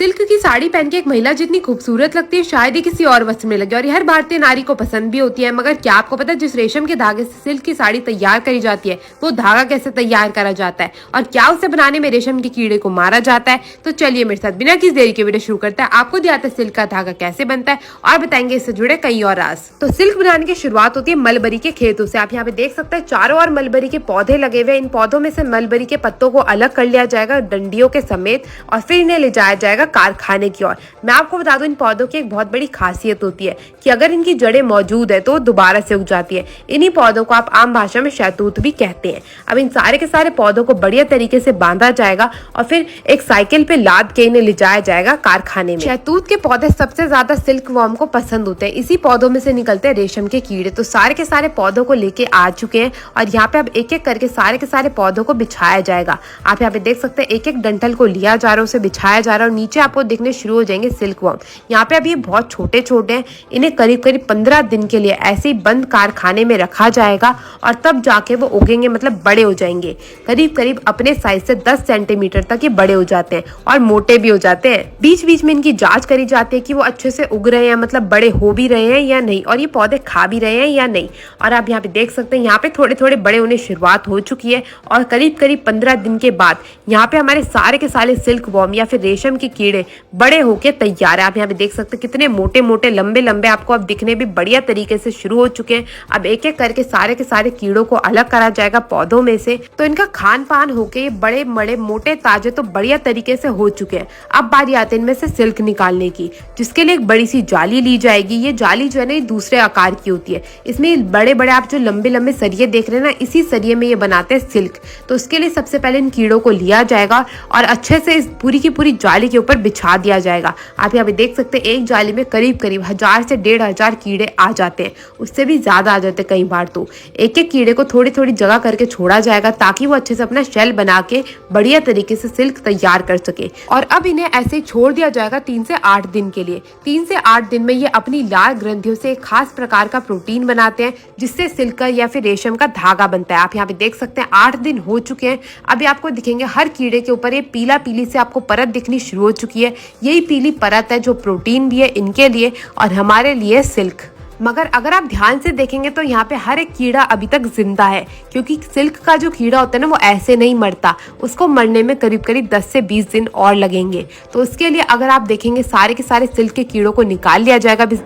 Silk की साड़ी पहन के एक महिला जितनी खूबसूरत लगती है शायद ही किसी और वस्त्र में लगे, और ये हर भारतीय नारी को पसंद भी होती है। मगर क्या आपको पता है जिस रेशम के धागे से सिल्क की साड़ी तैयार करी जाती है वो धागा कैसे तैयार करा जाता है और क्या उसे बनाने में रेशम के कीड़े को मारा जाता है? तो चलिए मेरे साथ बिना किसी देरी के वीडियो शुरू करते हैं। आपको दिखाते हैं सिल्क का धागा कैसे बनता है और बताएंगे इससे जुड़े कई और राज। तो सिल्क बनाने की शुरुआत होती है मलबरी के खेतों से। आप यहाँ पे देख सकते हैं चारों ओर मलबरी के पौधे लगे हुए। इन पौधों में से मलबरी के पत्तों को अलग कर लिया जाएगा डंडियों के समेत और फिर इन्हें ले जाया जाएगा कारखाने की ओर। मैं आपको बता दूं इन पौधों की एक बहुत बड़ी खासियत होती है कि अगर इनकी जड़ें मौजूद है तो दोबारा से उग जाती है। इन्हीं पौधों को आप आम भाषा में शहतूत भी कहते हैं। अब इन सारे के सारे पौधों को बढ़िया तरीके से बांधा जाएगा और फिर एक साइकिल पे लाद के इन्हें ले जाया जाएगा कारखाने में। शहतूत के पौधे सबसे ज्यादा सिल्क वॉर्म को पसंद होते हैं। इसी पौधों में से निकलते हैं रेशम के कीड़े। तो सारे के सारे पौधों को लेके आ चुके हैं और यहाँ पे अब एक एक करके सारे के सारे पौधों को बिछाया जाएगा। आप यहाँ पे देख सकते हैं एक एक डंठल को लिया जा रहा है, उसे बिछाया जा रहा है और नीचे आपको दिखने शुरू हो जाएंगे सिल्क वॉर्म। यहाँ पे अभी ये बहुत छोटे छोटे हैं। इन्हें करीब करीब 15 दिन के लिए ऐसे ही बंद कारखाने में रखा जाएगा और तब जाके वो उगेंगे, मतलब बड़े हो जाएंगे। करीब करीब अपने साइज से 10 सेंटीमीटर तक ये बड़े हो जाते हैं और मोटे भी हो जाते हैं। बीच बीच में इनकी जांच करी जाती है कि वो अच्छे से उग रहे हैं, मतलब बड़े हो भी रहे हैं या नहीं, और ये पौधे खा भी रहे हैं या नहीं। और आप यहाँ पे देख सकते हैं यहाँ पे थोड़े थोड़े बड़े होने शुरुआत हो चुकी है और करीब करीब 15 दिन के बाद यहाँ पे हमारे सारे के सारे सिल्क वॉर्म या फिर रेशम के कीड़े बड़े होके तैयार है। आप यहाँ पे देख सकते हैं कितने मोटे मोटे लंबे लंबे आपको अब दिखने भी बढ़िया तरीके से शुरू हो चुके हैं। अब एक एक करके सारे के सारे कीड़ों को अलग करा जाएगा पौधों में से। तो इनका खान पान होके ये बड़े बड़े मोटे ताजे तो बढ़िया तरीके से हो चुके हैं। अब बारी आती है इनमें से सिल्क निकालने की, जिसके लिए एक बड़ी सी जाली ली जाएगी। ये जाली जो है ना दूसरे आकार की होती है। इसमें बड़े बड़े आप जो लंबे लंबे सरिये देख रहे हैं ना, इसी सरिये में ये बनाते हैं सिल्क। तो उसके लिए सबसे पहले इन कीड़ों को लिया जाएगा और अच्छे से इस पूरी की पूरी जाली के ऊपर बिछा दिया जाएगा। आप यहाँ पे देख सकते हैं एक जाली में करीब करीब 1000 से 1500 कीड़े आ जाते हैं, उससे भी ज्यादा आ जाते हैं कई बार। तो एक एक कीड़े को थोड़ी थोड़ी जगह करके छोड़ा जाएगा ताकि वो अच्छे से अपना शेल बना के बढ़िया तरीके से सिल्क तैयार कर सके। और अब इन्हें ऐसे ही छोड़ दिया जाएगा 3 से 8 दिन के लिए। 3 से 8 दिन में ये अपनी लाल ग्रंथियों से एक खास प्रकार का प्रोटीन बनाते हैं जिससे सिल्क का या फिर रेशम का धागा बनता है। आप यहाँ पे देख सकते हैं 8 दिन हो चुके हैं। अभी आपको दिखेंगे हर कीड़े के ऊपर ये पीला पीली से आपको परत दिखनी शुरू हो चुकी है। यही पीली परत है जो प्रोटीन भी है इनके लिए और हमारे लिए सिल्क। मगर अगर आप ध्यान से देखेंगे तो यहाँ पे हर एक कीड़ा अभी तक जिंदा है, क्योंकि सिल्क का जो कीड़ा होता है ना वो ऐसे नहीं मरता। उसको मरने में करीब करीब 10 से 20 दिन और लगेंगे। तो उसके लिए अगर आप देखेंगे सारे के सारे सिल्क के कीड़ों को निकाल लिया जाएगा इस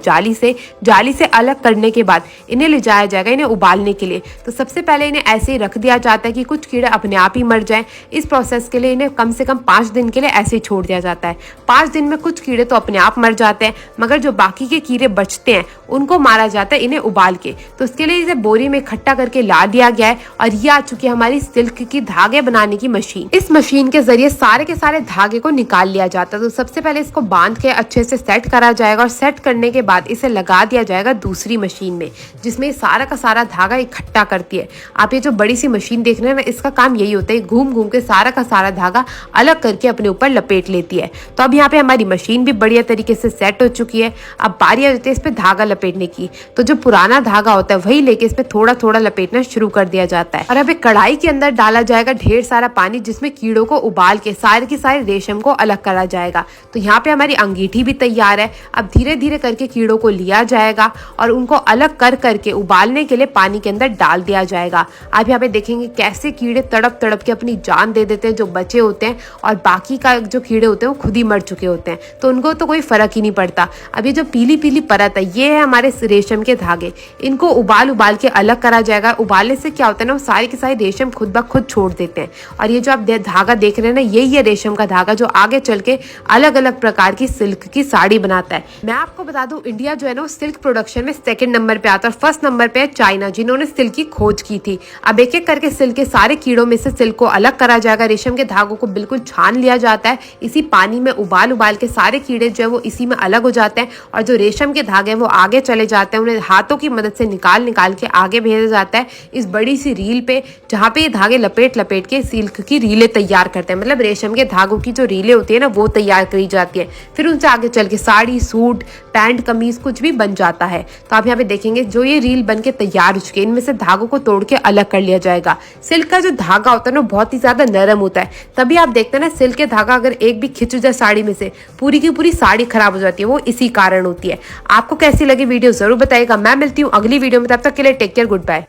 जाली से अलग करने के बाद इन्हें ले जाया जाएगा इन्हें उबालने के लिए। तो सबसे पहले इन्हें ऐसे ही रख दिया जाता है कि कुछ कीड़े अपने आप ही मर जाए। इस प्रोसेस के लिए इन्हें कम से कम 5 दिन के लिए ऐसे ही छोड़ दिया जाता है। 5 दिन में कुछ कीड़े तो अपने आप मर जाते हैं, मगर जो बाकी के कीड़े बचते हैं उनको मारा जाता है इन्हें उबाल के। तो इसके लिए इसे बोरी में इकट्ठा करके ला दिया गया है और ये आ चुकी है हमारी सिल्क की धागे बनाने की मशीन। इस मशीन के जरिए सारे के सारे धागे को निकाल लिया जाता है। तो सबसे पहले इसको बांध के अच्छे से सेट करा जाएगा और सेट करने के बाद इसे लगा दिया जाएगा दूसरी मशीन में जिसमें सारा का सारा धागा इकट्ठा करती है। आप ये जो बड़ी सी मशीन देख रहे हैं ना, इसका काम यही होता है, घूम घूम के सारा का सारा धागा अलग करके अपने ऊपर लपेट लेती है। तो अब यहाँ पे हमारी मशीन भी बढ़िया तरीके से सेट हो चुकी है। अब बारी आ जाती है इस पे धागा लपेटने की। तो जो पुराना धागा होता है वही लेके इसमें थोड़ा थोड़ा लपेटना शुरू कर दिया जाता है और अब एक कढ़ाई के अंदर डाला जाएगा ढेर सारा पानी जिसमें कीड़ों को उबाल के सारे की सारे रेशम को अलग करा जाएगा। तो यहाँ पे हमारी अंगीठी भी तैयार है। अब धीरे धीरे करके कीड़ों को लिया जाएगा और उनको अलग कर करके उबालने के लिए पानी के अंदर डाल दिया जाएगा। आप यहाँ पे देखेंगे कैसे कीड़े तड़प तड़प के अपनी जान दे देते हैं जो बचे होते हैं, और बाकी का जो कीड़े होते हैं वो खुद ही मर चुके होते हैं। तो उनको तो कोई फर्क ही नहीं पड़ता। अब ये जो पीली पीली परत है ये है हमारे रेशम के धागे। इनको उबाल के अलग करा जाएगा। उबालने से क्या होता है ना, वो सारी की सारी रेशम खुद ब खुद छोड़ देते हैं। और ये जो आप धागा देख रहे हैं ना, यही है रेशम का धागा जो आगे चल के अलग अलग प्रकार की सिल्क की साड़ी बनाता है। मैं आपको बता दूं इंडिया जो है ना सिल्क प्रोडक्शन में 2nd नंबर पे आता है और 1st नंबर पे है चाइना, जिन्होंने सिल्क की खोज की थी। अब एक एक करके सिल्क के सारे कीड़ों में से सिल्क को अलग करा जाएगा। रेशम के धागों को बिल्कुल छान लिया जाता है। इसी पानी में उबाल के सारे कीड़े जो है वो इसी में अलग हो जाते हैं और जो रेशम के धागे हैं वो आगे चले जाता है, उन्हें हाथों की मदद से निकाल के आगे भेजा जाता है इस बड़ी सी रील पे, जहाँ पे ये धागे लपेट के सिल्क की रीलें तैयार करते हैं। मतलब रेशम के धागों की जो रीलें होती है ना, वो तैयार करी जाती है। फिर उनसे आगे चल के साड़ी, सूट, पैंट, कमीज कुछ भी बन जाता है। तो आप यहाँ पे देखेंगे जो ये रील बन के तैयार हो चुके हैं, इनमें से धागों को तोड़ के अलग कर लिया जाएगा। सिल्क का जो धागा होता है ना, बहुत ही ज्यादा नरम होता है। तभी आप देखते हैं ना, सिल्क के धागा अगर एक भी खिंच जाए साड़ी में से, पूरी की पूरी साड़ी खराब हो जाती है। वो इसी कारण होती है। आपको कैसी लगी वीडियो जरूर बताइएगा। मैं मिलती हूँ अगली वीडियो में, तब तक के लिए टेक केयर, गुड बाय।